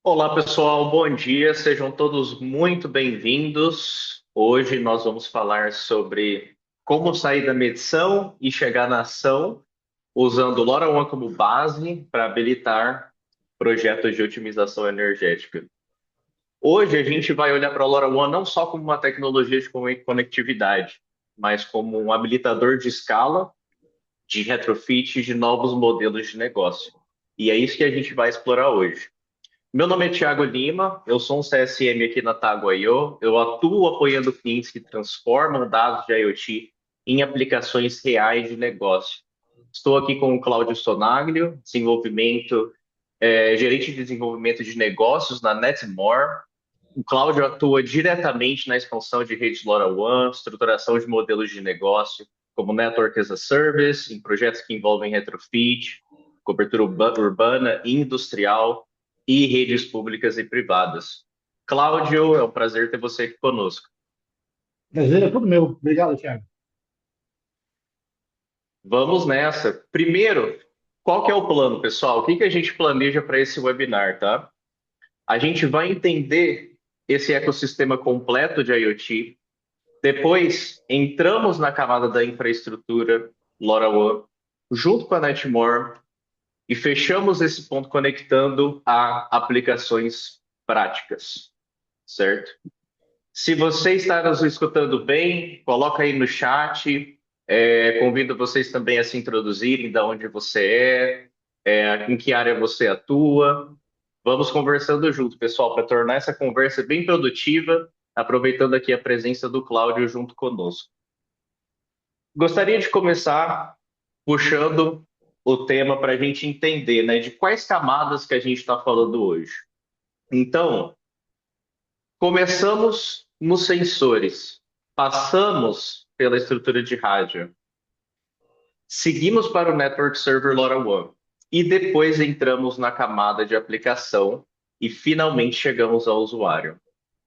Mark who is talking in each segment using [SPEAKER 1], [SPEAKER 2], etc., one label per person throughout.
[SPEAKER 1] Olá, pessoal, bom dia, sejam todos muito bem-vindos. Hoje nós vamos falar sobre como sair da medição e chegar na ação usando o LoRaWAN como base para habilitar projetos de otimização energética. Hoje a gente vai olhar para o LoRaWAN não só como uma tecnologia de conectividade, mas como um habilitador de escala, de retrofit de novos modelos de negócio. E é isso que a gente vai explorar hoje. Meu nome é Thiago Lima, eu sou um CSM aqui na Tago.io. Eu atuo apoiando clientes que transformam dados de IoT em aplicações reais de negócio. Estou aqui com o Cláudio Sonaglio, gerente de desenvolvimento de negócios na Netmore. O Cláudio atua diretamente na expansão de redes LoRaWAN, estruturação de modelos de negócio, como Network as a Service, em projetos que envolvem retrofit, cobertura urbana e industrial e redes públicas e privadas. Cláudio, é um prazer ter você aqui conosco.
[SPEAKER 2] Prazer é todo meu. Obrigado, Thiago.
[SPEAKER 1] Vamos nessa. Primeiro, qual que é o plano, pessoal? O que que a gente planeja para esse webinar, tá? A gente vai entender esse ecossistema completo de IoT. Depois, entramos na camada da infraestrutura LoRaWAN, junto com a Netmore, e fechamos esse ponto conectando a aplicações práticas, certo? Se você está nos escutando bem, coloca aí no chat. Convido vocês também a se introduzirem, da onde você em que área você atua. Vamos conversando junto, pessoal, para tornar essa conversa bem produtiva, aproveitando aqui a presença do Cláudio junto conosco. Gostaria de começar puxando o tema para a gente entender, né, de quais camadas que a gente está falando hoje. Então, começamos nos sensores, passamos pela estrutura de rádio, seguimos para o Network Server LoRaWAN e depois entramos na camada de aplicação e finalmente chegamos ao usuário.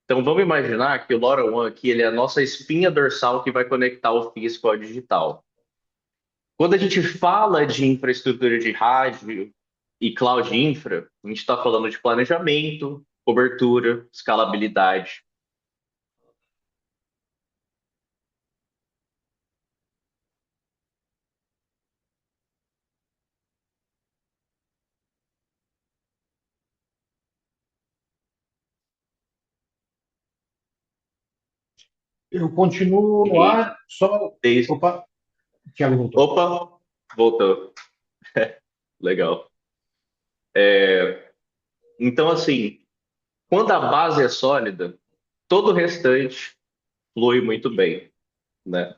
[SPEAKER 1] Então vamos imaginar que o LoRaWAN aqui ele é a nossa espinha dorsal que vai conectar o físico ao digital. Quando a gente fala de infraestrutura de rádio e cloud infra, a gente está falando de planejamento, cobertura, escalabilidade.
[SPEAKER 2] Eu continuo no
[SPEAKER 1] E
[SPEAKER 2] ar, só.
[SPEAKER 1] desde...
[SPEAKER 2] Opa, Thiago voltou.
[SPEAKER 1] Opa, voltou. Legal. Então, assim, quando a base é sólida, todo o restante flui muito bem, né?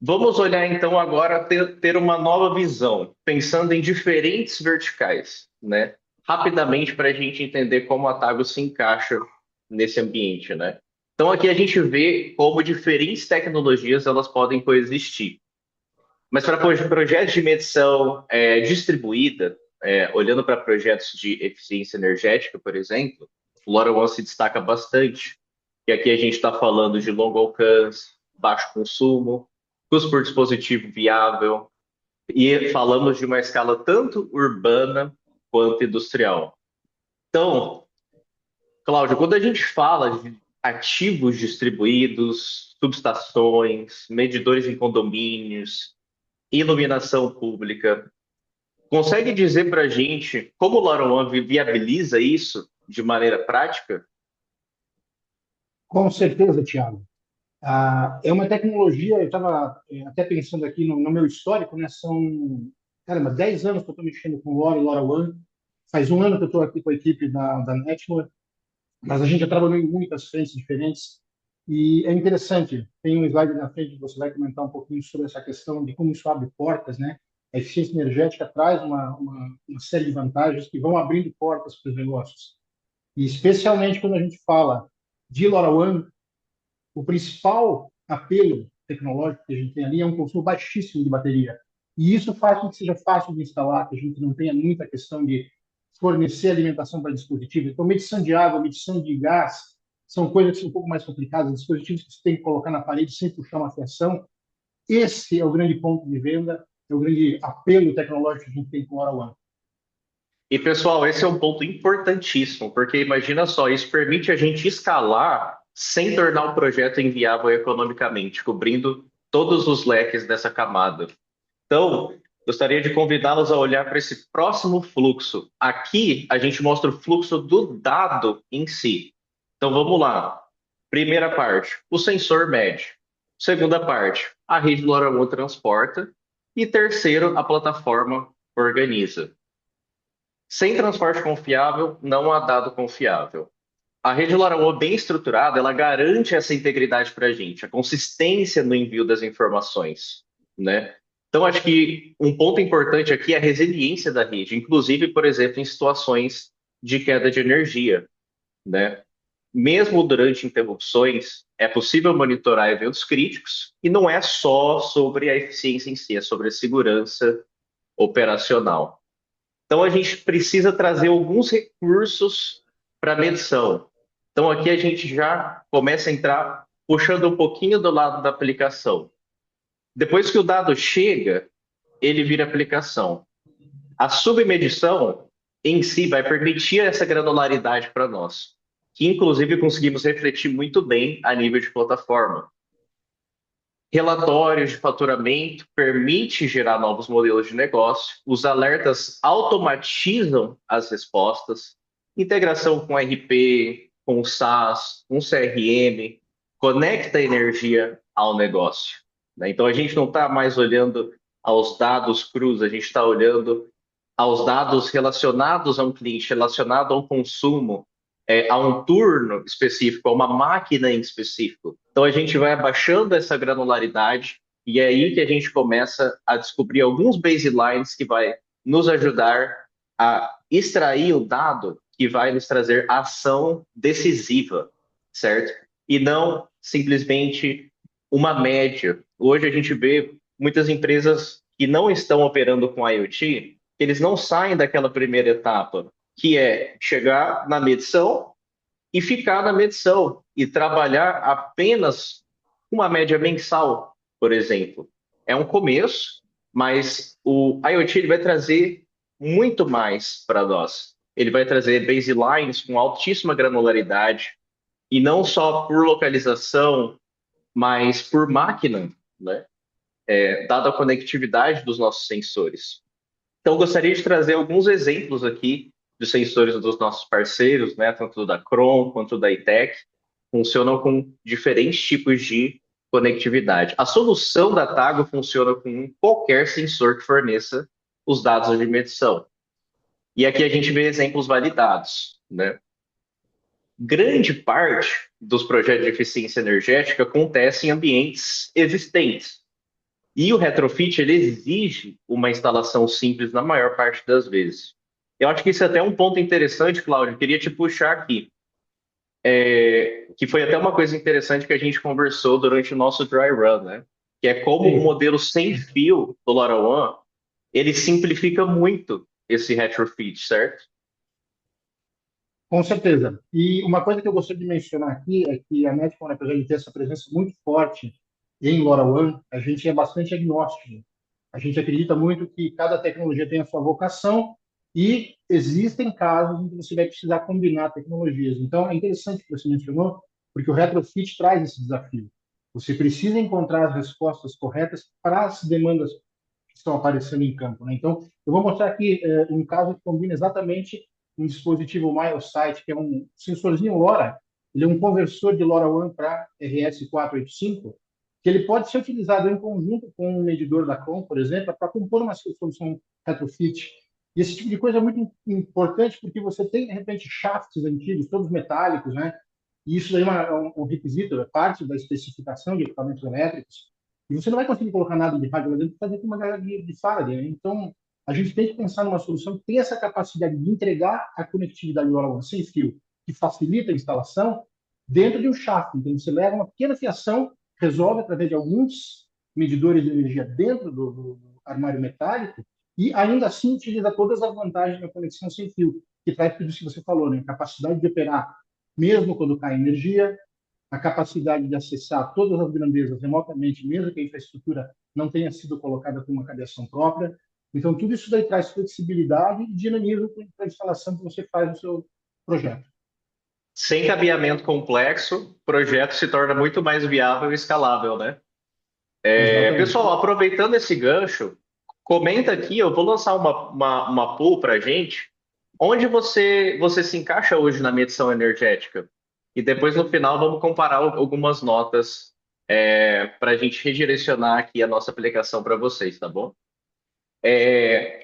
[SPEAKER 1] Vamos olhar então agora ter uma nova visão, pensando em diferentes verticais, né? Rapidamente para a gente entender como a Tago se encaixa nesse ambiente, né? Então aqui a gente vê como diferentes tecnologias elas podem coexistir. Mas para projetos de medição distribuída, olhando para projetos de eficiência energética, por exemplo, o LoRaWAN se destaca bastante. E aqui a gente está falando de longo alcance, baixo consumo, custo por dispositivo viável, e falamos de uma escala tanto urbana quanto industrial. Então, Cláudio, quando a gente fala de ativos distribuídos, subestações, medidores em condomínios, iluminação pública, consegue dizer para a gente como o LoRaWAN viabiliza isso de maneira prática?
[SPEAKER 2] Com certeza, Thiago. É uma tecnologia, eu estava até pensando aqui no meu histórico, né? São, caramba, 10 anos que eu estou mexendo com LoRa e LoRaWAN. Faz um ano que eu estou aqui com a equipe da Netmore, mas a gente já trabalhou em muitas frentes diferentes. E é interessante, tem um slide na frente que você vai comentar um pouquinho sobre essa questão de como isso abre portas, né? A eficiência energética traz uma série de vantagens que vão abrindo portas para os negócios. E especialmente quando a gente fala de LoRaWAN, o principal apelo tecnológico que a gente tem ali é um consumo baixíssimo de bateria. E isso faz com que seja fácil de instalar, que a gente não tenha muita questão de fornecer alimentação para dispositivos. Então, medição de água, medição de gás, são coisas que são um pouco mais complicadas, dispositivos que você tem que colocar na parede sem puxar uma fiação. Esse é o grande ponto de venda, é o grande apelo tecnológico que a gente tem com o LoRaWAN.
[SPEAKER 1] E, pessoal, esse é um ponto importantíssimo, porque imagina só, isso permite a gente escalar sem tornar o projeto inviável economicamente, cobrindo todos os leques dessa camada. Então, gostaria de convidá-los a olhar para esse próximo fluxo. Aqui, a gente mostra o fluxo do dado em si. Então, vamos lá. Primeira parte, o sensor mede. Segunda parte, a rede LoRaWAN transporta. E terceiro, a plataforma organiza. Sem transporte confiável, não há dado confiável. A rede LoRaWAN bem estruturada, ela garante essa integridade para a gente, a consistência no envio das informações, né? Então, acho que um ponto importante aqui é a resiliência da rede, inclusive, por exemplo, em situações de queda de energia, né? Mesmo durante interrupções, é possível monitorar eventos críticos e não é só sobre a eficiência em si, é sobre a segurança operacional. Então, a gente precisa trazer alguns recursos para medição. Então, aqui a gente já começa a entrar puxando um pouquinho do lado da aplicação. Depois que o dado chega, ele vira aplicação. A submedição em si vai permitir essa granularidade para nós, que inclusive conseguimos refletir muito bem a nível de plataforma. Relatórios de faturamento permite gerar novos modelos de negócio, os alertas automatizam as respostas, integração com RP, com SaaS, com CRM, conecta a energia ao negócio, né? Então a gente não está mais olhando aos dados crus, a gente está olhando aos dados relacionados a um cliente, relacionado a um consumo, a um turno específico, a uma máquina em específico. Então a gente vai abaixando essa granularidade e é aí que a gente começa a descobrir alguns baselines que vai nos ajudar a extrair o dado que vai nos trazer ação decisiva, certo? E não simplesmente uma média. Hoje a gente vê muitas empresas que não estão operando com IoT, eles não saem daquela primeira etapa, que é chegar na medição e ficar na medição e trabalhar apenas uma média mensal, por exemplo. É um começo, mas o IoT ele vai trazer muito mais para nós. Ele vai trazer baselines com altíssima granularidade e não só por localização, mas por máquina, né? Dada a conectividade dos nossos sensores. Então, eu gostaria de trazer alguns exemplos aqui de sensores dos nossos parceiros, né, tanto da Chrome quanto da ITEC, funcionam com diferentes tipos de conectividade. A solução da Tago funciona com qualquer sensor que forneça os dados de medição. E aqui a gente vê exemplos validados, né? Grande parte dos projetos de eficiência energética acontece em ambientes existentes. E o retrofit, ele exige uma instalação simples na maior parte das vezes. Eu acho que isso é até um ponto interessante, Cláudio, eu queria te puxar aqui, que foi até uma coisa interessante que a gente conversou durante o nosso dry run, né? Que é como o
[SPEAKER 2] Sim,
[SPEAKER 1] modelo sem fio do LoRaWAN, ele simplifica muito esse retrofit, certo?
[SPEAKER 2] com certeza. E uma coisa que eu gostaria de mencionar aqui é que a Netcom, apesar de ter essa presença muito forte em LoRaWAN, a gente é bastante agnóstico. A gente acredita muito que cada tecnologia tem a sua vocação e existem casos em que você vai precisar combinar tecnologias. Então, é interessante que você mencionou, porque o retrofit traz esse desafio. Você precisa encontrar as respostas corretas para as demandas que estão aparecendo em campo, né? Então, eu vou mostrar aqui um caso que combina exatamente um dispositivo MileSight, que é um sensorzinho LoRa. Ele é um conversor de LoRaWAN para RS485, que ele pode ser utilizado em conjunto com um medidor da Chrome, por exemplo, para compor uma solução retrofit. E esse tipo de coisa é muito importante porque você tem, de repente, shafts antigos, todos metálicos, né? E isso daí é um requisito, é parte da especificação de equipamentos elétricos. E você não vai conseguir colocar nada de rádio lá dentro para fazer com uma galera de Faraday, né? Então, a gente tem que pensar numa solução que tem essa capacidade de entregar a conectividade LoRaWAN sem fio, que facilita a instalação, dentro de um shaft. Então, você leva uma pequena fiação, resolve através de alguns medidores de energia dentro do armário metálico e ainda assim utiliza todas as vantagens da conexão sem fio, que traz tudo isso que você falou, né? Capacidade de operar mesmo quando cai energia, a capacidade de acessar todas as grandezas remotamente, mesmo que a infraestrutura não tenha sido colocada com uma cabeção própria, Então, tudo isso daí traz flexibilidade e dinamismo para a instalação que você faz no seu projeto.
[SPEAKER 1] Sem cabeamento complexo, o projeto se torna muito mais viável e escalável, né?
[SPEAKER 2] Exatamente.
[SPEAKER 1] Pessoal, aproveitando esse gancho, comenta aqui, eu vou lançar uma poll para a gente, onde você se encaixa hoje na medição energética? E depois, no final, vamos comparar algumas notas para a gente redirecionar aqui a nossa aplicação para vocês, tá bom?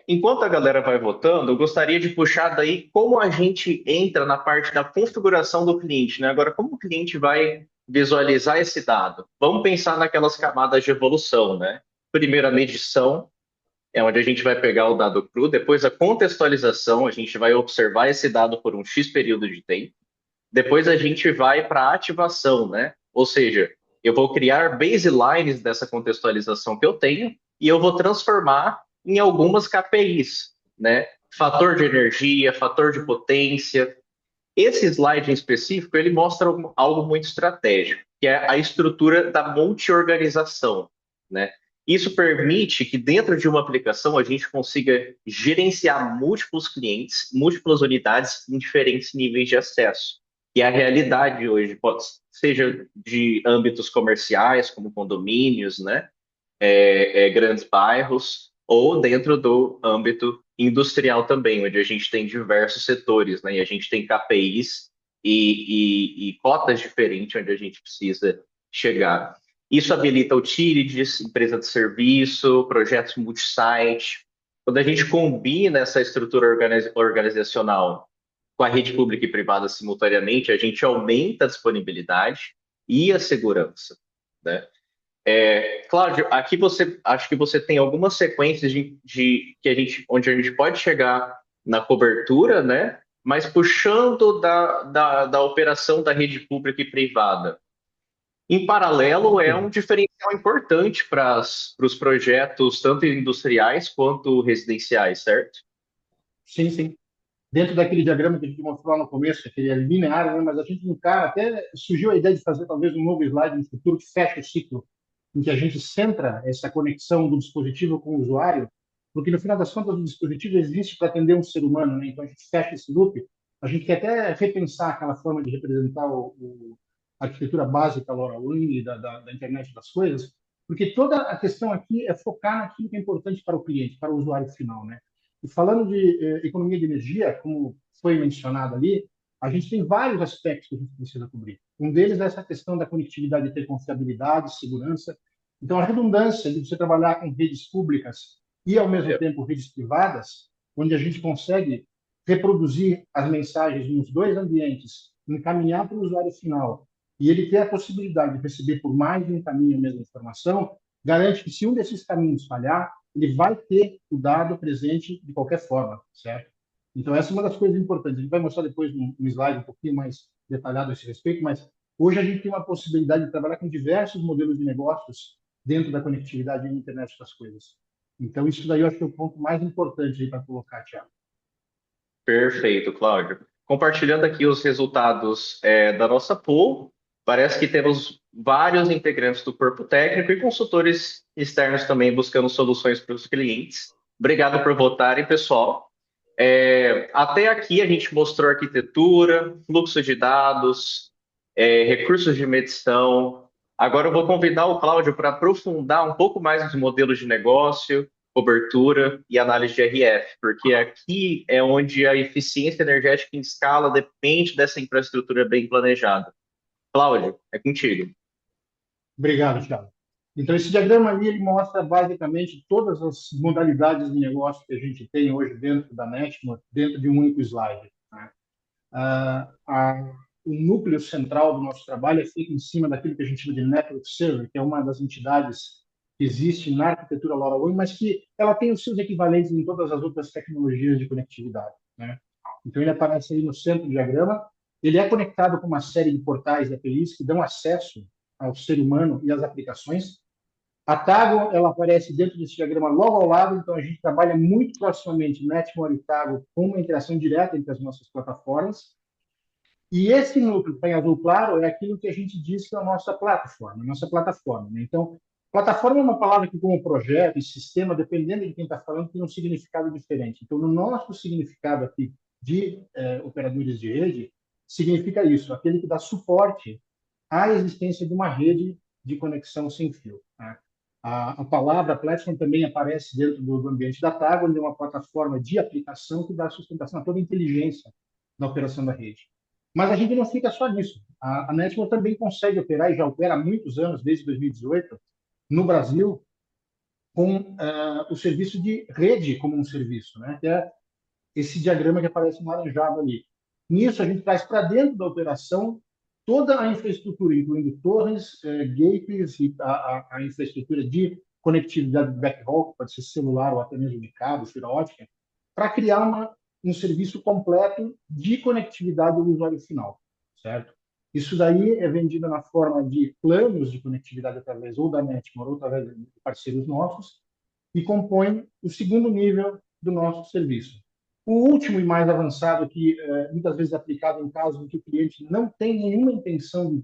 [SPEAKER 1] Enquanto a galera vai votando, eu gostaria de puxar daí como a gente entra na parte da configuração do cliente, né? Agora, como o cliente vai visualizar esse dado? Vamos pensar naquelas camadas de evolução, né? Primeiro, a medição, é onde a gente vai pegar o dado cru, depois a contextualização, a gente vai observar esse dado por um X período de tempo. Depois a gente vai para a ativação, né? Ou seja, eu vou criar baselines dessa contextualização que eu tenho e eu vou transformar em algumas KPIs, né? Fator de energia, fator de potência. Esse slide em específico, ele mostra algo muito estratégico, que é a estrutura da multi-organização, né? Isso permite que dentro de uma aplicação a gente consiga gerenciar múltiplos clientes, múltiplas unidades em diferentes níveis de acesso. E a realidade hoje, seja de âmbitos comerciais, como condomínios, né? Grandes bairros, ou dentro do âmbito industrial também, onde a gente tem diversos setores, né? E a gente tem KPIs e cotas diferentes onde a gente precisa chegar. Isso habilita utilities, empresa de serviço, projetos multi-site. Quando a gente combina essa estrutura organizacional com a rede pública e privada simultaneamente, a gente aumenta a disponibilidade e a segurança, né? Cláudio, aqui você acho que você tem algumas sequências que onde a gente pode chegar na cobertura, né? Mas puxando da operação da rede pública e privada. Em paralelo, é um
[SPEAKER 2] Perfeito.
[SPEAKER 1] diferencial importante para os projetos, tanto industriais quanto residenciais, certo?
[SPEAKER 2] Sim, sim. Dentro daquele diagrama que a gente mostrou lá no começo, aquele é linear, né? Mas a gente encara, até surgiu a ideia de fazer talvez um novo slide no futuro que feche o ciclo, em que a gente centra essa conexão do dispositivo com o usuário, porque no final das contas o dispositivo existe para atender um ser humano, né? Então a gente fecha esse loop. A gente quer até repensar aquela forma de representar a arquitetura básica LoRaWAN e da internet das coisas, porque toda a questão aqui é focar naquilo que é importante para o cliente, para o usuário final, né? E falando de economia de energia, como foi mencionado ali, a gente tem vários aspectos que a gente precisa cobrir. Um deles é essa questão da conectividade ter confiabilidade, segurança. Então, a redundância de você trabalhar com redes públicas e, ao mesmo
[SPEAKER 1] É,
[SPEAKER 2] tempo, redes privadas, onde a gente consegue reproduzir as mensagens nos dois ambientes, encaminhar para o usuário final e ele ter a possibilidade de receber por mais de um caminho a mesma informação, garante que se um desses caminhos falhar, ele vai ter o dado presente de qualquer forma, certo? Então, essa é uma das coisas importantes. A gente vai mostrar depois um slide um pouquinho mais detalhado a esse respeito, mas hoje a gente tem uma possibilidade de trabalhar com diversos modelos de negócios dentro da conectividade e internet das coisas. Então, isso daí eu acho que é o ponto mais importante para colocar, Tiago.
[SPEAKER 1] perfeito, Cláudio. Compartilhando aqui os resultados da nossa pool, parece que temos vários integrantes do corpo técnico e consultores externos também buscando soluções para os clientes. Obrigado por votarem, pessoal. Até aqui a gente mostrou arquitetura, fluxo de dados, recursos de medição. Agora eu vou convidar o Cláudio para aprofundar um pouco mais nos modelos de negócio, cobertura e análise de RF, porque aqui é onde a eficiência energética em escala depende dessa infraestrutura bem planejada. Cláudio, é contigo.
[SPEAKER 2] Obrigado, Thiago. Então, esse diagrama ali ele mostra basicamente todas as modalidades de negócio que a gente tem hoje dentro da Netmore, dentro de um único slide, né? O núcleo central do nosso trabalho é feito em cima daquilo que a gente chama de Network Server, que é uma das entidades que existe na arquitetura LoRaWAN, mas que ela tem os seus equivalentes em todas as outras tecnologias de conectividade, né? Então, ele aparece aí no centro do diagrama. Ele é conectado com uma série de portais da APIs que dão acesso ao ser humano e às aplicações. A Tago, ela aparece dentro desse diagrama logo ao lado, então a gente trabalha muito proximamente Netmore e Tago com uma interação direta entre as nossas plataformas. E esse núcleo que está em azul claro é aquilo que a gente diz que é a nossa plataforma, né? Então, Plataforma é uma palavra que, como projeto e sistema, dependendo de quem está falando, tem um significado diferente. Então, no nosso significado aqui de operadores de rede, significa isso, aquele que dá suporte à existência de uma rede de conexão sem fio. Né? A palavra platform também aparece dentro do ambiente da TAG, onde é uma plataforma de aplicação que dá sustentação a toda a inteligência da operação da rede. Mas a gente não fica só nisso. A Netmo também consegue operar, e já opera há muitos anos, desde 2018, no Brasil, com o serviço de rede como um serviço, né? Que é esse diagrama que aparece em laranjado ali. Nisso, a gente traz para dentro da operação toda a infraestrutura, incluindo torres, gateways e a infraestrutura de conectividade de backhaul, que pode ser celular ou até mesmo de cabo, fibra ótica, para criar um serviço completo de conectividade do usuário final, certo? Isso daí é vendido na forma de planos de conectividade através ou da Netmore ou através de parceiros nossos e compõe o segundo nível do nosso serviço. O último e mais avançado, que muitas vezes é aplicado em casos em que o cliente não tem nenhuma intenção de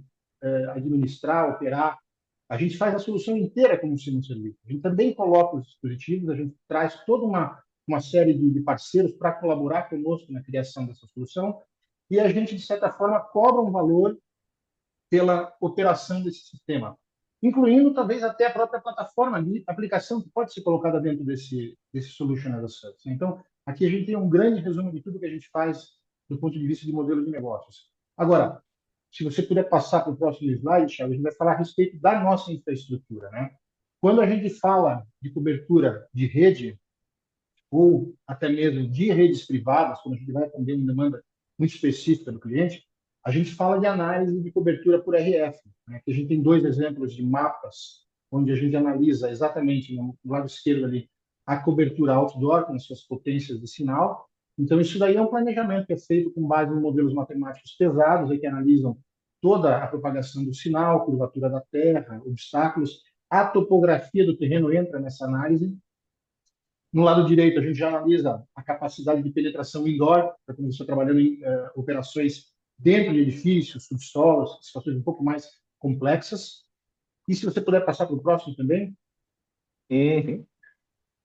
[SPEAKER 2] administrar, operar, a gente faz a solução inteira como sendo um serviço. A gente também coloca os dispositivos, a gente traz toda uma série de parceiros para colaborar conosco na criação dessa solução e a gente, de certa forma, cobra um valor pela operação desse sistema, incluindo talvez até a própria plataforma de aplicação que pode ser colocada dentro desse Solution as a Service. Então, aqui a gente tem um grande resumo de tudo que a gente faz do ponto de vista de modelo de negócios. Agora, se você puder passar para o próximo slide, Thiago, a gente vai falar a respeito da nossa infraestrutura, né? Quando a gente fala de cobertura de rede, ou até mesmo de redes privadas, quando a gente vai atender uma demanda muito específica do cliente, a gente fala de análise de cobertura por RF, né? Que a gente tem dois exemplos de mapas, onde a gente analisa exatamente no lado esquerdo ali a cobertura outdoor, com as suas potências de sinal. Então, isso daí é um planejamento que é feito com base em modelos matemáticos pesados, que analisam toda a propagação do sinal, curvatura da Terra, obstáculos. A topografia do terreno entra nessa análise. No lado direito, a gente já analisa a capacidade de penetração indoor, para quando você está trabalhando em operações dentro de edifícios, subsolos, situações um pouco mais complexas. E se você puder passar para o próximo também,
[SPEAKER 1] Uhum.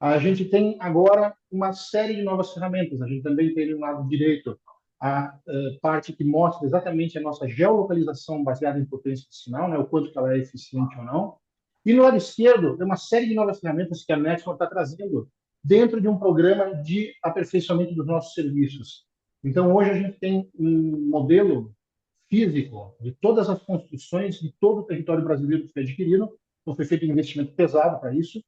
[SPEAKER 2] a gente tem agora uma série de novas ferramentas. A gente também tem no lado direito a parte que mostra exatamente a nossa geolocalização baseada em potência de sinal, né, o quanto que ela é eficiente ou não. E no lado esquerdo, tem uma série de novas ferramentas que a Netcom está trazendo dentro de um programa de aperfeiçoamento dos nossos serviços. Então, hoje a gente tem um modelo físico de todas as construções de todo o território brasileiro que foi adquirido. Então, foi feito um investimento pesado para isso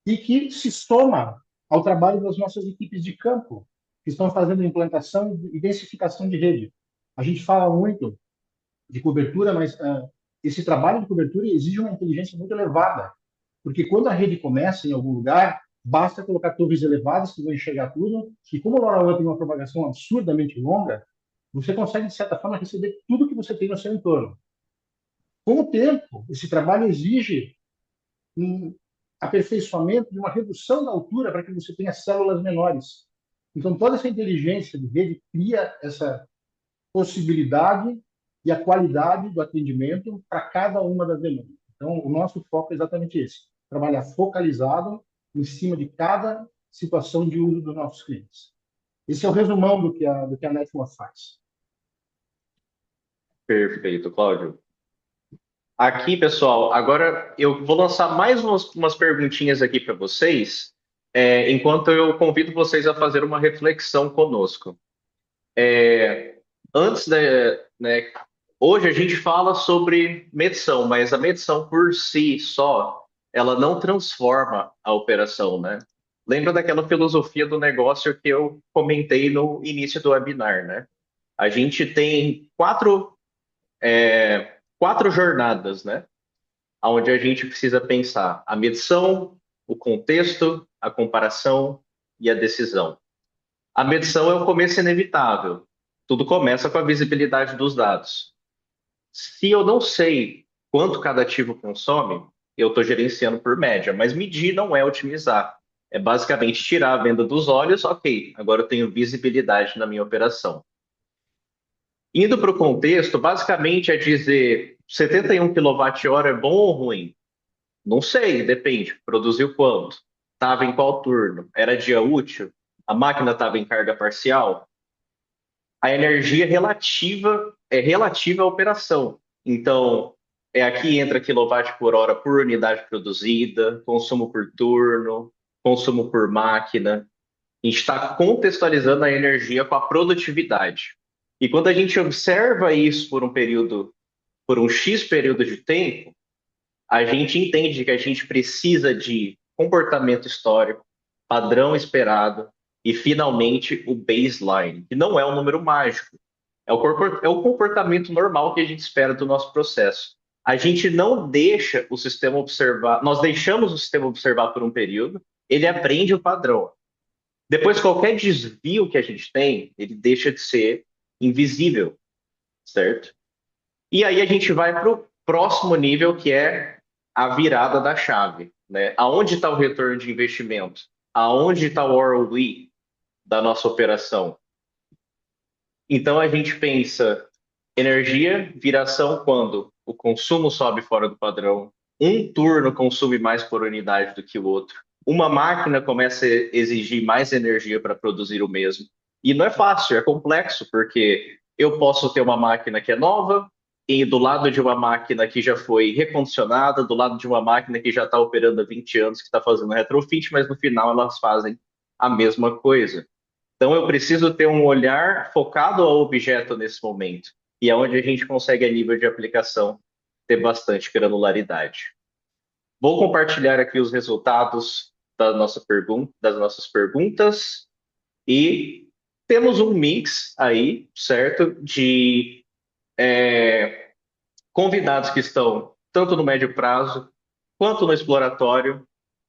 [SPEAKER 2] e que se soma ao trabalho das nossas equipes de campo, que estão fazendo implantação e densificação de rede. A gente fala muito de cobertura, mas esse trabalho de cobertura exige uma inteligência muito elevada, porque quando a rede começa em algum lugar, basta colocar torres elevadas que vão enxergar tudo, e como o LoRaWAN tem uma propagação absurdamente longa, você consegue, de certa forma, receber tudo que você tem no seu entorno. Com o tempo, esse trabalho exige um aperfeiçoamento de uma redução da altura para que você tenha células menores. Então, toda essa inteligência de rede cria essa possibilidade e a qualidade do atendimento para cada uma das demandas. Então, o nosso foco é exatamente esse: trabalhar focalizado em cima de cada situação de uso dos nossos clientes. Esse é o resumão do que a Netmore faz.
[SPEAKER 1] Perfeito, Cláudio. Aqui, pessoal, agora eu vou lançar mais umas perguntinhas aqui para vocês, enquanto eu convido vocês a fazer uma reflexão conosco. Antes, né, hoje a gente fala sobre medição, mas a medição por si só, ela não transforma a operação, né? Lembra daquela filosofia do negócio que eu comentei no início do webinar, né? A gente tem quatro jornadas, né? Onde a gente precisa pensar a medição, o contexto, a comparação e a decisão. A medição é o começo inevitável. Tudo começa com a visibilidade dos dados. Se eu não sei quanto cada ativo consome, eu estou gerenciando por média, mas medir não é otimizar. É basicamente tirar a venda dos olhos, ok, agora eu tenho visibilidade na minha operação. Indo para o contexto, basicamente é dizer 71 kWh é bom ou ruim? Não sei, depende. Produziu quando? Estava em qual turno? Era dia útil? A máquina estava em carga parcial? A energia relativa é relativa à operação. Então, aqui entra quilowatt por hora por unidade produzida, consumo por turno, consumo por máquina. A gente está contextualizando a energia com a produtividade. E quando a gente observa isso por um período, por um X período de tempo, a gente entende que a gente precisa de comportamento histórico, padrão esperado e, finalmente, o baseline, que não é um número mágico, é o comportamento normal que a gente espera do nosso processo. A gente não deixa o sistema observar, nós deixamos o sistema observar por um período, ele aprende o padrão. Depois, qualquer desvio que a gente tem, ele deixa de ser invisível, certo? E aí a gente vai para o próximo nível, que é a virada da chave, né? Aonde está o retorno de investimento? Aonde está o ROI da nossa operação? Então a gente pensa energia, viração quando o consumo sobe fora do padrão, um turno consome mais por unidade do que o outro, uma máquina começa a exigir mais energia para produzir o mesmo. E não é fácil, é complexo, porque eu posso ter uma máquina que é nova, e do lado de uma máquina que já foi recondicionada, do lado de uma máquina que já está operando há 20 anos, que está fazendo retrofit, mas no final elas fazem a mesma coisa. Então, eu preciso ter um olhar focado ao objeto nesse momento. E é onde a gente consegue, a nível de aplicação, ter bastante granularidade. Vou compartilhar aqui os resultados das nossas perguntas. E temos um mix aí, certo? De convidados que estão tanto no médio prazo, quanto no exploratório,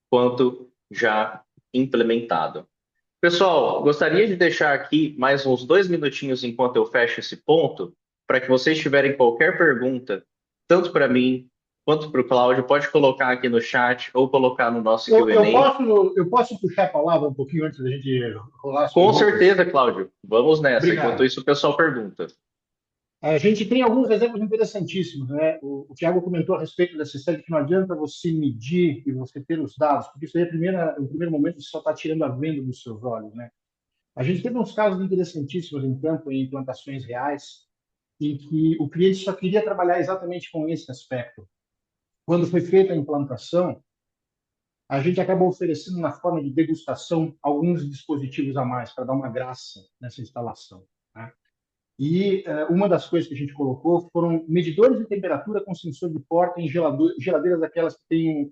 [SPEAKER 1] quanto já implementado. Pessoal, gostaria de deixar aqui mais uns 2 minutinhos enquanto eu fecho esse ponto, para que vocês tiverem qualquer pergunta, tanto para mim quanto para o Cláudio, pode colocar aqui no chat ou colocar no nosso
[SPEAKER 2] Eu, eu
[SPEAKER 1] Q&A.
[SPEAKER 2] posso, eu posso puxar a palavra um pouquinho antes da gente rolar as
[SPEAKER 1] Com
[SPEAKER 2] perguntas?
[SPEAKER 1] certeza, Cláudio. Vamos nessa. Enquanto
[SPEAKER 2] Obrigado.
[SPEAKER 1] isso, o pessoal pergunta.
[SPEAKER 2] A gente tem alguns exemplos interessantíssimos, né? O Tiago comentou a respeito dessa série que não adianta você medir e você ter os dados, porque isso aí, no primeiro momento, você só está tirando a venda dos seus olhos, né? A gente teve uns casos interessantíssimos em campo, em implantações reais, em que o cliente só queria trabalhar exatamente com esse aspecto. Quando foi feita a implantação, a gente acabou oferecendo, na forma de degustação, alguns dispositivos a mais para dar uma graça nessa instalação, né? E uma das coisas que a gente colocou foram medidores de temperatura com sensor de porta em geladeiras daquelas que têm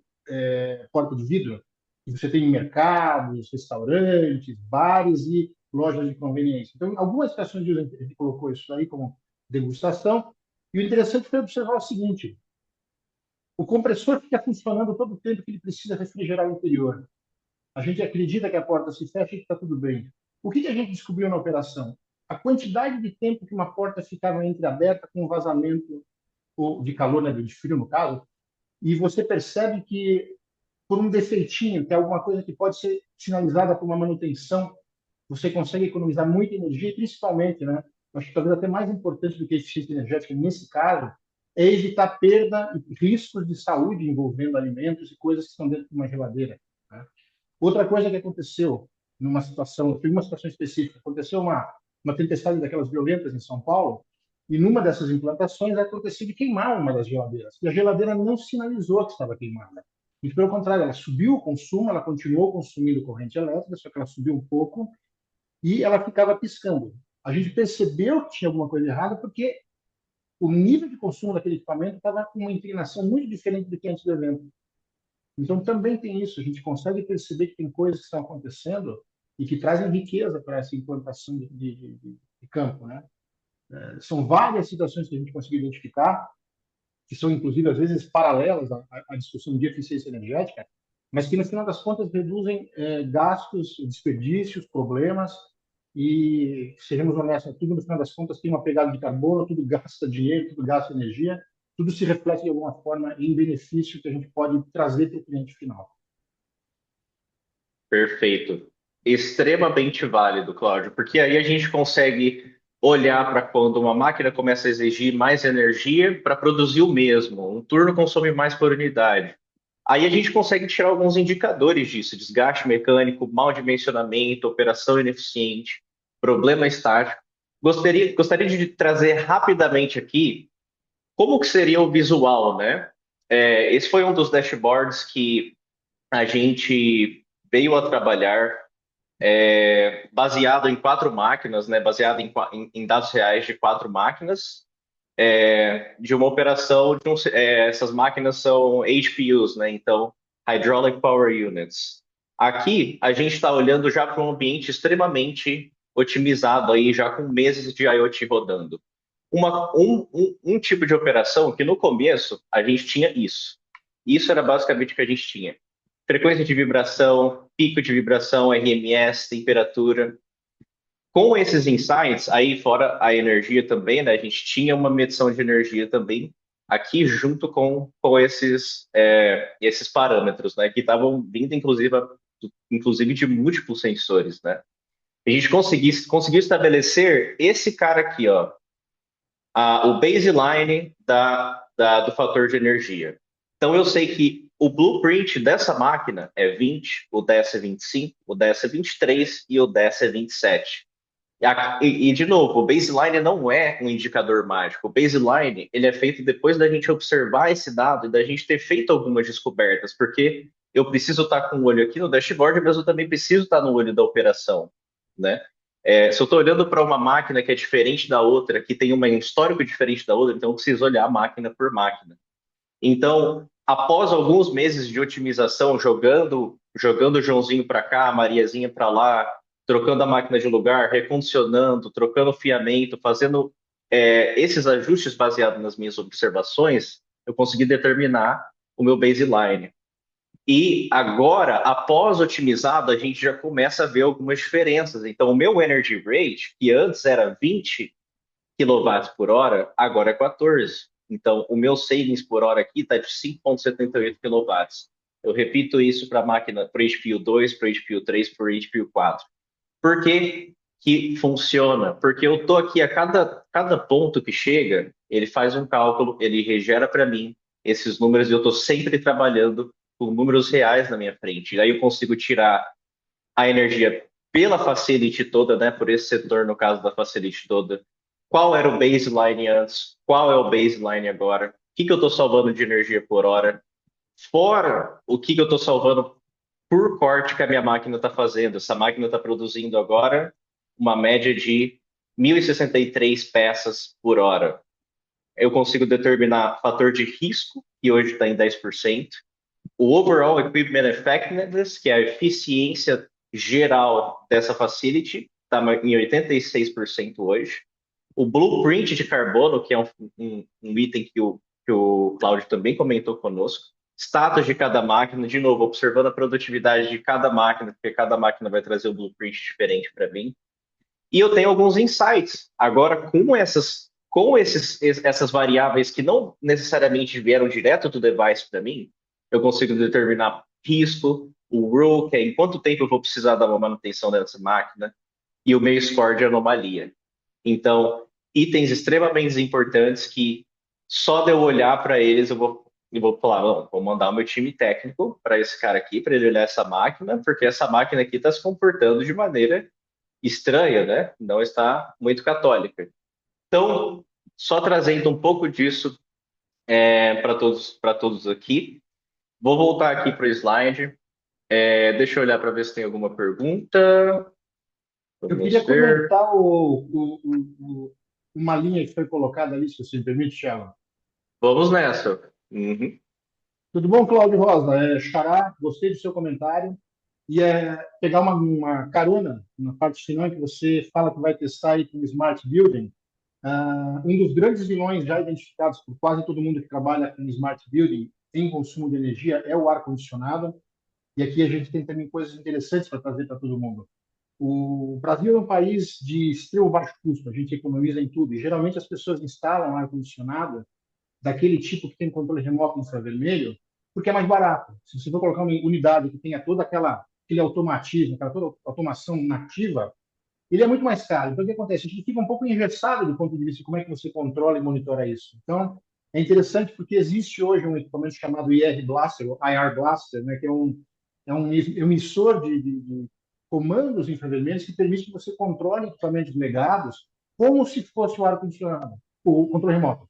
[SPEAKER 2] porta de vidro, que você tem em mercados, restaurantes, bares e lojas de conveniência. Então, em algumas estações de uso, a gente colocou isso aí como degustação. E o interessante foi observar o seguinte: o compressor fica funcionando todo o tempo que ele precisa refrigerar o interior. A gente acredita que a porta se fecha e que está tudo bem. O que a gente descobriu na operação? A quantidade de tempo que uma porta ficava entreaberta com vazamento ou de calor, né, de frio no caso, e você percebe que por um defeitinho, que é alguma coisa que pode ser sinalizada por uma manutenção, você consegue economizar muita energia e principalmente, né, acho que talvez até mais importante do que a eficiência energética nesse caso, é evitar perda e riscos de saúde envolvendo alimentos e coisas que estão dentro de uma geladeira, né? Outra coisa que aconteceu numa situação, foi uma situação específica, aconteceu uma tempestade daquelas violentas em São Paulo, e numa dessas implantações aconteceu de queimar uma das geladeiras. E a geladeira não sinalizou que estava queimada. E pelo contrário, ela subiu o consumo, ela continuou consumindo corrente elétrica, só que ela subiu um pouco e ela ficava piscando. A gente percebeu que tinha alguma coisa errada porque o nível de consumo daquele equipamento estava com uma inclinação muito diferente do que antes do evento. Então, também tem isso, a gente consegue perceber que tem coisas que estão acontecendo e que trazem riqueza para essa implantação de campo, né? São várias situações que a gente conseguiu identificar, que são, inclusive, às vezes paralelas à discussão de eficiência energética, mas que, no final das contas, reduzem gastos, desperdícios, problemas, e, sejamos honestos, tudo, no final das contas, tem uma pegada de carbono, tudo gasta dinheiro, tudo gasta energia, tudo se reflete de alguma forma em benefício que a gente pode trazer para o cliente final.
[SPEAKER 1] Perfeito. Extremamente válido, Cláudio, porque aí a gente consegue olhar para quando uma máquina começa a exigir mais energia para produzir o mesmo. Um turno consome mais por unidade. Aí a gente consegue tirar alguns indicadores disso: desgaste mecânico, mau dimensionamento, operação ineficiente, problema estático. Gostaria de trazer rapidamente aqui como que seria o visual, né? Esse foi um dos dashboards que a gente veio a trabalhar baseado em quatro máquinas, né? Baseado em dados reais de quatro máquinas de uma operação essas máquinas são HPUs, né? Então, Hydraulic Power Units. Aqui a gente está olhando já para um ambiente extremamente otimizado aí, já com meses de IoT rodando. Um tipo de operação que no começo a gente tinha isso. Isso era basicamente o que a gente tinha. Frequência de vibração, pico de vibração, RMS, temperatura. Com esses insights, aí fora a energia também, né? A gente tinha uma medição de energia também aqui junto com esses parâmetros, né? Que estavam vindo, inclusive de múltiplos sensores, né? A gente conseguiu estabelecer esse cara aqui, ó, o baseline do fator de energia. Então, eu sei que o blueprint dessa máquina é 20, o dessa é 25, o dessa é 23 e o dessa é 27. De novo, o baseline não é um indicador mágico. O baseline ele é feito depois da gente observar esse dado e da gente ter feito algumas descobertas, porque eu preciso estar com o olho aqui no dashboard, mas eu também preciso estar no olho da operação, né? Se eu estou olhando para uma máquina que é diferente da outra, que tem um histórico diferente da outra, então eu preciso olhar máquina por máquina. Então, após alguns meses de otimização, jogando o Joãozinho para cá, a Mariazinha para lá, trocando a máquina de lugar, recondicionando, trocando fiamento, fazendo esses ajustes baseados nas minhas observações, eu consegui determinar o meu baseline. E agora, após otimizado, a gente já começa a ver algumas diferenças. Então, o meu energy rate, que antes era 20 quilowatts por hora, agora é 14. Então, o meu savings por hora aqui está de 5,78 quilowatts. Eu repito isso para a máquina, para o HPU 2, para o HPU 3, para o HPU 4. Por que que funciona? Porque eu estou aqui a cada ponto que chega, ele faz um cálculo, ele regera para mim esses números e eu estou sempre trabalhando com números reais na minha frente. E aí eu consigo tirar a energia pela facility toda, né? Por esse setor, no caso da facility toda. Qual era o baseline antes? Qual é o baseline agora? O que eu estou salvando de energia por hora? Fora o que eu estou salvando por corte que a minha máquina está fazendo. Essa máquina está produzindo agora uma média de 1.063 peças por hora. Eu consigo determinar fator de risco, que hoje está em 10%, o overall equipment effectiveness, que é a eficiência geral dessa facility, está em 86% hoje. O blueprint de carbono, que é um item que o Cláudio também comentou conosco. Status de cada máquina, de novo, observando a produtividade de cada máquina, porque cada máquina vai trazer um blueprint diferente para mim. E eu tenho alguns insights. Agora, essas variáveis que não necessariamente vieram direto do device para mim, eu consigo determinar risco, o rule, que é em quanto tempo eu vou precisar dar uma manutenção dessa máquina, e o meu score de anomalia. Então, itens extremamente importantes que só de eu olhar para eles eu vou falar, não, vou mandar o meu time técnico para esse cara aqui, para ele olhar essa máquina, porque essa máquina aqui está se comportando de maneira estranha, né? Não está muito católica. Então, só trazendo um pouco disso para todos aqui. Vou voltar aqui para o slide. Deixa eu olhar para ver se tem alguma pergunta.
[SPEAKER 2] Eu
[SPEAKER 1] Vamos
[SPEAKER 2] queria
[SPEAKER 1] ver.
[SPEAKER 2] comentar uma linha que foi colocada ali, se você me permite, Thiago.
[SPEAKER 1] Vamos nessa. Uhum.
[SPEAKER 2] Tudo bom, Cláudio Rosa? Xará, gostei do seu comentário. E pegar uma carona na parte final que você fala que vai testar aí com o Smart Building. Um dos grandes vilões já identificados por quase todo mundo que trabalha com Smart Building em consumo de energia é o ar-condicionado. E aqui a gente tem também coisas interessantes para trazer para todo mundo. O Brasil é um país de extremo baixo custo, a gente economiza em tudo. E geralmente as pessoas instalam ar-condicionado daquele tipo que tem controle remoto infravermelho, porque é mais barato. Se você for colocar uma unidade que tenha toda aquele automatismo, aquela toda automação nativa, ele é muito mais caro. Então, o que acontece? A gente fica um pouco engessado do ponto de vista de como é que você controla e monitora isso. Então, É interessante porque existe hoje um equipamento chamado IR Blaster, ou IR Blaster, né, que é um emissor de comandos infravermelhos que permite que você controle equipamentos legados como se fosse o ar-condicionado, o controle remoto.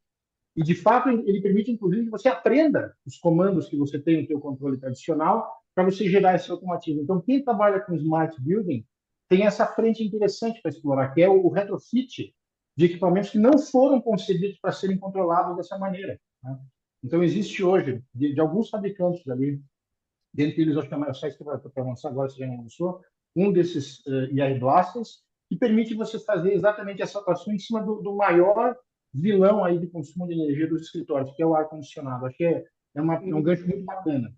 [SPEAKER 2] E, de fato, ele permite, inclusive, que você aprenda os comandos que você tem no seu controle tradicional para você gerar esse automatismo. Então, quem trabalha com Smart Building tem essa frente interessante para explorar, que é o retrofit de equipamentos que não foram concebidos para serem controlados dessa maneira. Né? Então, existe hoje, de alguns fabricantes ali, dentre eles, acho que a Microsoft para lançar agora, se já não lançou, um desses IR Blasters, que permite você fazer exatamente essa atuação em cima do maior vilão aí de consumo de energia dos escritórios, que é o ar-condicionado. Acho que é um gancho muito bacana.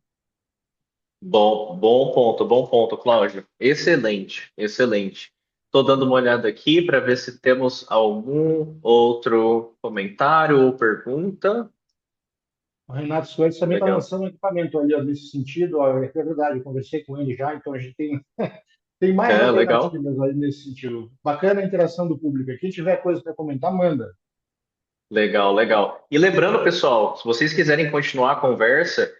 [SPEAKER 1] Bom ponto, Cláudio. Excelente, excelente. Estou dando uma olhada aqui para ver se temos algum outro comentário ou pergunta.
[SPEAKER 2] O Renato Soares também está
[SPEAKER 1] Legal.
[SPEAKER 2] lançando um equipamento ali ó, nesse sentido. Ó, é verdade, eu conversei com ele já, então a gente tem mais
[SPEAKER 1] É, legal.
[SPEAKER 2] alternativas aí nesse sentido. Bacana a interação do público. Quem tiver coisa para comentar, manda.
[SPEAKER 1] Legal, legal. E lembrando, pessoal, se vocês quiserem continuar a conversa,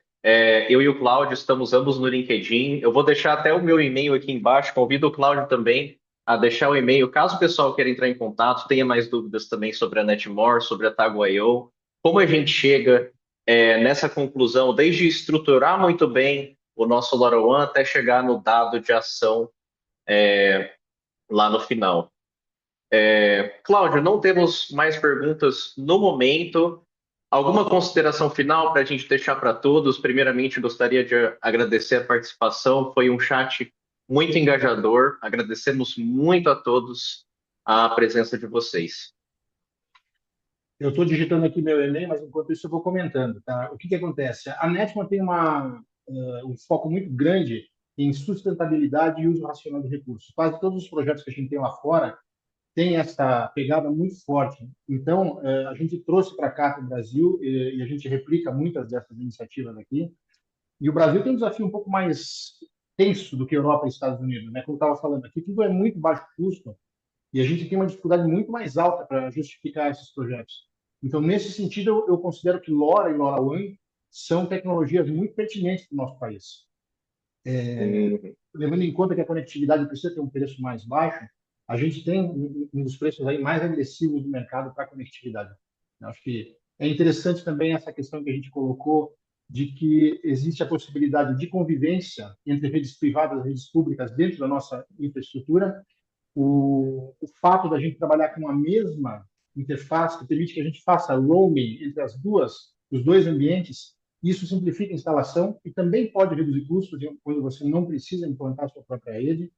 [SPEAKER 1] eu e o Cláudio estamos ambos no LinkedIn. Eu vou deixar até o meu e-mail aqui embaixo. Convido o Cláudio também a deixar o e-mail, caso o pessoal queira entrar em contato, tenha mais dúvidas também sobre a Netmore, sobre a Tago.io, como a gente chega nessa conclusão, desde estruturar muito bem o nosso LoRaWAN até chegar no dado de ação lá no final. Cláudio, não temos mais perguntas no momento. Alguma consideração final para a gente deixar para todos? Primeiramente, gostaria de agradecer a participação. Foi um chat muito engajador. Agradecemos muito a todos a presença de vocês.
[SPEAKER 2] Eu estou digitando aqui meu e-mail, mas enquanto isso eu vou comentando. Tá? O que, que acontece? A Netman tem um foco muito grande em sustentabilidade e uso racional de recursos. Quase todos os projetos que a gente tem lá fora têm essa pegada muito forte. Então, a gente trouxe para cá, para o Brasil, e a gente replica muitas dessas iniciativas aqui. E o Brasil tem um desafio um pouco mais tenso do que a Europa e Estados Unidos. Né? Como eu estava falando aqui, tudo é muito baixo custo, e a gente tem uma dificuldade muito mais alta para justificar esses projetos. Então, nesse sentido, eu considero que LoRa e LoRaWAN são tecnologias muito pertinentes para o nosso país.
[SPEAKER 1] Hum,
[SPEAKER 2] Levando em conta que a conectividade precisa ter um preço mais baixo, a gente tem um dos preços aí mais agressivos do mercado para a conectividade. Eu acho que é interessante também essa questão que a gente colocou de que existe a possibilidade de convivência entre redes privadas e redes públicas dentro da nossa infraestrutura, o fato da gente trabalhar com a mesma interface que permite que a gente faça roaming entre os dois ambientes, isso simplifica a instalação e também pode reduzir custos quando você não precisa implantar a sua própria rede.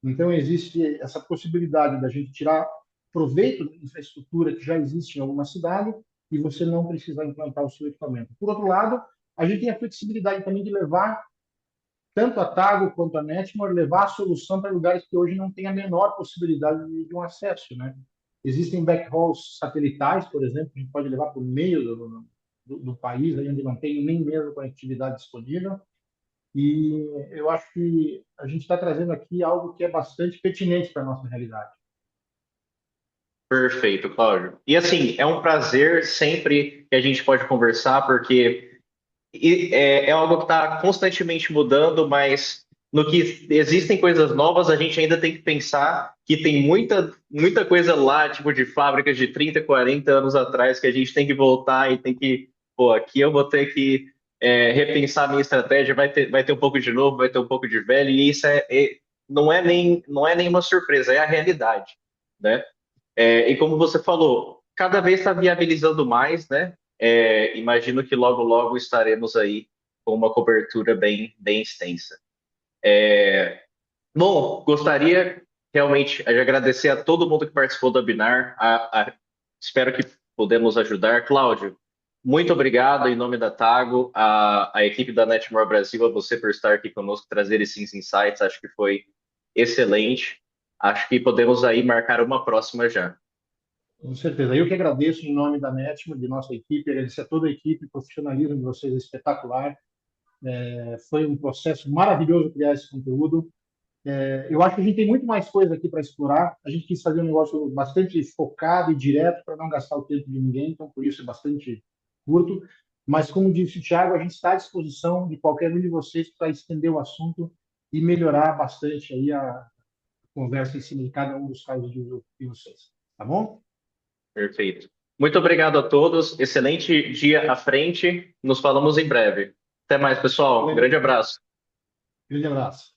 [SPEAKER 2] Então, existe essa possibilidade da gente tirar proveito da infraestrutura que já existe em alguma cidade e você não precisar implantar o seu equipamento. Por outro lado, a gente tem a flexibilidade também de levar tanto a Tago quanto a Netmore levar a solução para lugares que hoje não têm a menor possibilidade de um acesso, né? Existem backhauls satelitais, por exemplo, que a gente pode levar por meio do país, aí onde não tem nem mesmo conectividade disponível. E eu acho que a gente está trazendo aqui algo que é bastante pertinente para a nossa realidade.
[SPEAKER 1] perfeito, Cláudio. E assim, é um prazer sempre que a gente pode conversar, porque é algo que está constantemente mudando, mas no que existem coisas novas, a gente ainda tem que pensar que tem muita coisa lá, tipo de fábricas de 30, 40 anos atrás, que a gente tem que voltar e tem que, pô, aqui eu vou ter que repensar a minha estratégia, vai ter um pouco de novo, vai ter um pouco de velho, e isso não é nenhuma surpresa, é a realidade, né? E como você falou, cada vez está viabilizando mais, né? Imagino que logo, logo estaremos aí com uma cobertura bem extensa. Bom, gostaria realmente de agradecer a todo mundo que participou do webinar. Espero que pudemos ajudar. Cláudio, muito obrigado em nome da Tago, a equipe da Netmore Brasil, a você por estar aqui conosco, trazer esses insights. Acho que foi excelente. Acho que podemos aí marcar uma próxima já.
[SPEAKER 2] Com certeza. Eu que agradeço em nome da Netmo, de nossa equipe, agradecer a toda a equipe, o profissionalismo de vocês é espetacular. Foi um processo maravilhoso criar esse conteúdo. Eu acho que a gente tem muito mais coisa aqui para explorar. A gente quis fazer um negócio bastante focado e direto para não gastar o tempo de ninguém, então por isso é bastante curto, mas como disse o Thiago, a gente está à disposição de qualquer um de vocês para estender o assunto e melhorar bastante aí a conversa em cima de cada um dos casos de uso de vocês. Tá bom?
[SPEAKER 1] Perfeito. Muito obrigado a todos. Excelente dia à frente. Nos falamos em breve. Até mais, pessoal.
[SPEAKER 2] Valeu.
[SPEAKER 1] Grande abraço.
[SPEAKER 2] Grande abraço.